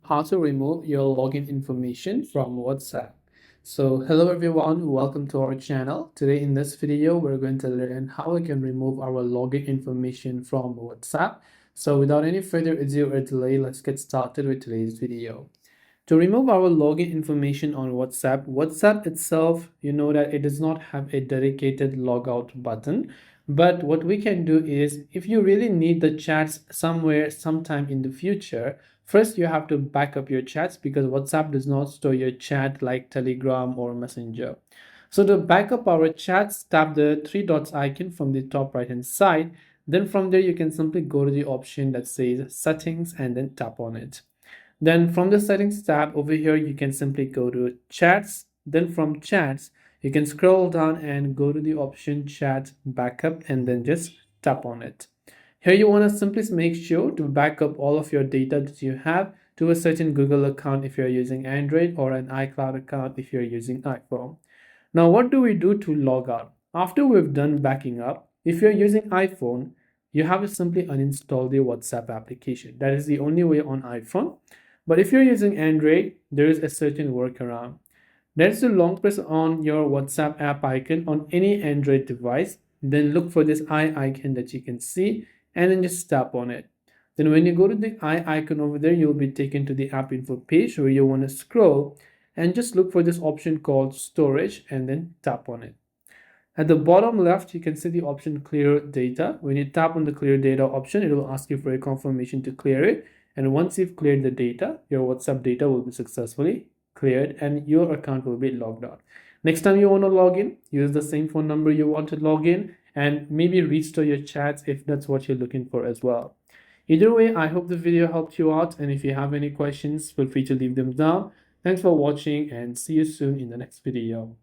How to remove your login information from WhatsApp. So hello everyone, welcome to our channel. Today in this video, we're going to learn how we can remove our login information from WhatsApp. So without any further ado or delay, let's get started with today's video. To remove our login information on WhatsApp, WhatsApp itself, you know that it does not have a dedicated logout button. But what we can do is, if you really need the chats somewhere, sometime in the future, first you have to back up your chats because WhatsApp does not store your chat like Telegram or Messenger. So to back up our chats, tap the three dots icon from the top right hand side. Then from there, you can simply go to the option that says settings and then tap on it. Then from the settings tab over here, you can simply go to chats. Then from chats, you can scroll down and go to the option chat backup and then just tap on it. Here you want to simply make sure to back up all of your data that you have to a certain Google account if you're using Android or an iCloud account if you're using iPhone. Now, what do we do to log out? After we've done backing up, if you're using iPhone, you have to simply uninstall the WhatsApp application. That is the only way on iPhone. But if you're using Android, there is a certain workaround. That's to long press on your WhatsApp app icon on any Android device. Then look for this eye icon that you can see and then just tap on it. Then when you go to the eye icon over there, you'll be taken to the app info page where you want to scroll and just look for this option called storage and then tap on it. At the bottom left, you can see the option clear data. When you tap on the clear data option, it will ask you for a confirmation to clear it. And once you've cleared the data, your WhatsApp data will be successfully cleared and your account will be logged out. Next time you want to log in, use the same phone number you want to log in and maybe restore your chats if that's what you're looking for as well. Either way, I hope the video helped you out, and if you have any questions, feel free to leave them down. Thanks for watching and see you soon in the next video.